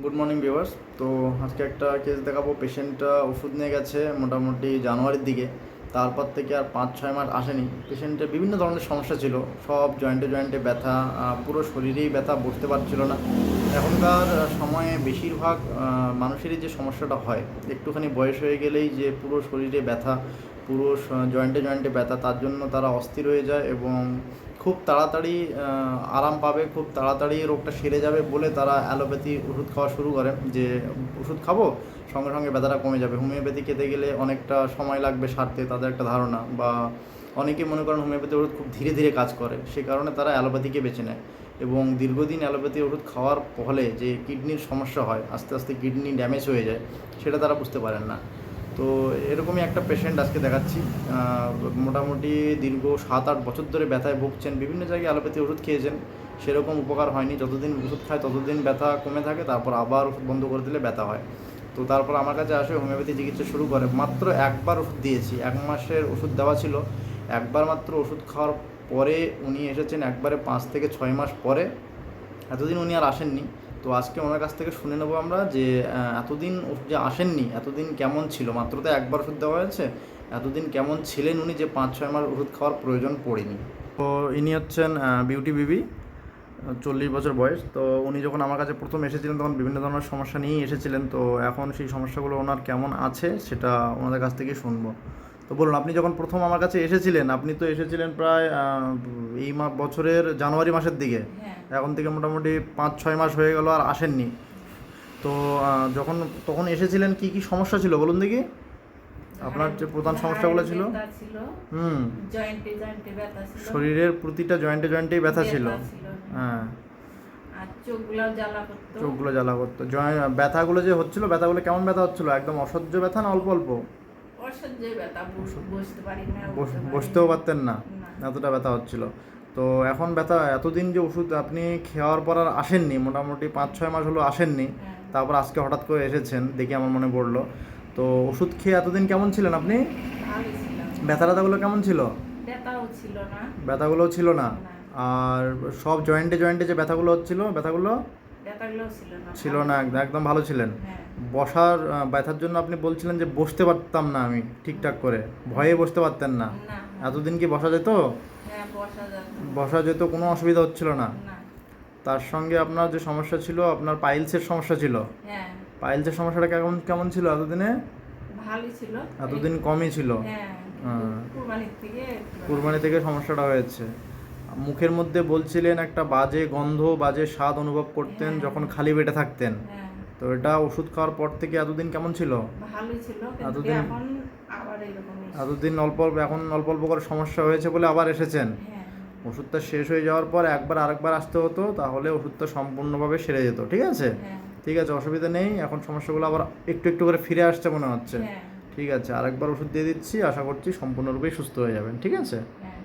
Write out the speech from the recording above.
Good morning viewers. তো আজকে একটা কেস দেখাবো। পেশেন্টটা ওষুধ নিয়ে গেছে মোটামুটি জানুয়ারির দিকে, তারপর থেকে আর 5-6 মাস আসেনি। পেশেন্টের বিভিন্ন ধরনের সমস্যা ছিল, সব জয়েন্টে জয়েন্টে ব্যথা, পুরো শরীরেই ব্যথা, বসতে পারছিল না। এখনকার সময়ে বেশিরভাগ মানুষেরই যে সমস্যাটা হয়, একটুখানি বয়স হয়ে গেলেই যে পুরো শরীরে ব্যথা, পুরো জয়েন্টে জয়েন্টে ব্যথা, তার জন্য তারা অস্থির হয়ে যায় এবং খুব তাড়াতাড়ি আরাম পাবে, খুব তাড়াতাড়ি রোগটা সেরে যাবে বলে তারা অ্যালোপ্যাথি ওষুধ খাওয়া শুরু করে, যে ওষুধ খাবো সঙ্গে সঙ্গে ব্যথাটা কমে যাবে। হোমিওপ্যাথি খেতে গেলে অনেকটা সময় লাগবে সারতে, তাদের একটা ধারণা, বা অনেকে মনে করেন হোমিওপ্যাথি ওষুধ খুব ধীরে ধীরে কাজ করে, সে কারণে তারা অ্যালোপ্যাথিকে বেছে নেয়। এবং দীর্ঘদিন অ্যালোপ্যাথি ওষুধ খাওয়ার ফলে যে কিডনির সমস্যা হয়, আস্তে আস্তে কিডনি ড্যামেজ হয়ে যায়, সেটা তারা বুঝতে পারেন না। তো এরকমই একটা পেশেন্ট আজকে দেখাচ্ছি। মোটামুটি দীর্ঘ 7-8 বছর ধরে ব্যথায় ভুগছেন, বিভিন্ন জায়গায় অ্যালোপ্যাথি ওষুধ খেয়েছেন, সেরকম উপকার হয়নি। যতদিন ওষুধ খায় ততদিন ব্যথা কমে থাকে, তারপর আবার ওষুধ বন্ধ করে দিলে ব্যথা হয়। তো তারপর আমার কাছে আসে, হোমিওপ্যাথি চিকিৎসা শুরু করে। মাত্র একবার ওষুধ দিয়েছি, 1 মাসের ওষুধ দেওয়া ছিল। একবার মাত্র ওষুধ খাওয়ার পরে উনি এসেছেন একবারে 5 থেকে 6 মাস পরে। এতদিন উনি আর আসেননি। তো আজকে ওনার কাছ থেকে শুনে নেবো আমরা যে এতদিন যে আসেননি, এতদিন কেমন ছিল। মাত্র তো একবার ওষুধ দেওয়া হয়েছে, এতদিন কেমন ছিলেন উনি যে 5-6 মাস ওষুধ খাওয়ার প্রয়োজন পড়েনি। তো ইনি হচ্ছেন বিউটি বিবি, 40 বছর বয়স। তো উনি যখন আমার কাছে প্রথম এসেছিলেন তখন বিভিন্ন ধরনের সমস্যা নিয়েই এসেছিলেন। তো এখন সেই সমস্যাগুলো ওনার কেমন আছে সেটা ওনাদের কাছ থেকেই শুনবো। তো বলুন, আপনি যখন প্রথম আমার কাছে এসেছিলেন, আপনি তো এসেছিলেন প্রায় এই বছরের জানুয়ারি মাসের দিকে। হ্যাঁ। এখন থেকে মোটামুটি 5-6 মাস হয়ে গেল আর আসেননি। তো যখন তখন এসেছিলেন কি কি সমস্যা ছিল বলুন দেখি, আপনার যে প্রধান সমস্যাগুলো ছিল। হুম, জয়েন্টে জয়েন্টে ব্যথা ছিল, শরীরের প্রতিটা জয়েন্টে জয়েন্টেই ব্যথা ছিল। হ্যাঁ, আর চোখগুলো জ্বালা করতো। চোখগুলো জ্বালা করতো। ব্যথাগুলো যে হচ্ছিল, ব্যথাগুলো কেমন ব্যথা হচ্ছিল? একদম অসহ্য ব্যথা না অল্প অল্প? অসহ্য ব্যথা, বসতে পারি না, বসতেও পারতেন না, না। এতটা ব্যথা হচ্ছিল। তো এখন ব্যথা, এতদিন যে ওষুধ আপনি খাওয়ার পর আর আসেননি, মোটামুটি 5-6 মাস হলো আসেননি, হ্যাঁ। তারপর আজকে হঠাৎ করে এসেছেন দেখে আমার মনে পড়লো। তো ওষুধ খেয়ে এতদিন কেমন ছিলেন আপনি? ভালো ছিল। ব্যথা ট্যাথাগুলো কেমন ছিল? ব্যথাও ছিল না। ব্যথাগুলোও ছিল না? না। আর সব জয়েন্টে জয়েন্টে যে ব্যথাগুলো হচ্ছিল, ব্যথাগুলো ব্যথাগুলোও ছিল না। ছিল না? একদম ভালো ছিলেন। হ্যাঁ। বসার ব্যথার জন্য আপনি বলছিলেন যে বসতে পারতাম না আমি ঠিকঠাক করে, ভয়ে বসতে পারতেন না। না। এতদিন কি বসা যেত? হ্যাঁ, বসা যেত। বসা যেত, কোনো অসুবিধা হচ্ছিল না? না। তার সঙ্গে আপনার যে সমস্যা ছিল, আপনার পাইলসের সমস্যা ছিল। হ্যাঁ। পাইলসের সমস্যাটা কেমন কেমন ছিল এতদিনে? ভালোই ছিল। এতদিন কমই ছিল? হ্যাঁ। হ্যাঁ। কুরবানির থেকে কুরবানি থেকে সমস্যাটা হয়েছে। মুখের মধ্যে বলছিলেন একটা বাজে গন্ধ, বাজে স্বাদ অনুভব করতেন হ্যাঁ। যখন খালি পেটে থাকতেন। হ্যাঁ। তো এটা ওষুধ খাওয়ার পর থেকে এতদিন কেমন ছিল? ভালোই ছিল, কিন্তু এতদিন এখন আবার এরকম। এতদিন অল্প অল্প, এখন অল্প অল্প করে সমস্যা হয়েছে বলে আবার এসেছেন। হ্যাঁ। ওষুধটা শেষ হয়ে যাওয়ার পর একবার আরেকবার আসতে হতো, তাহলে ওষুধটা সম্পূর্ণভাবে সেরে যেত। ঠিক আছে? হ্যাঁ। ঠিক আছে, অসুবিধা নেই। এখন সমস্যাগুলো আবার একটু একটু করে ফিরে আসছে মনে হচ্ছে। হ্যাঁ। ঠিক আছে, আরেকবার ওষুধ দিয়ে দিচ্ছি, আশা করছি সম্পূর্ণরূপেই সুস্থ হয়ে যাবেন। ঠিক আছে? হ্যাঁ।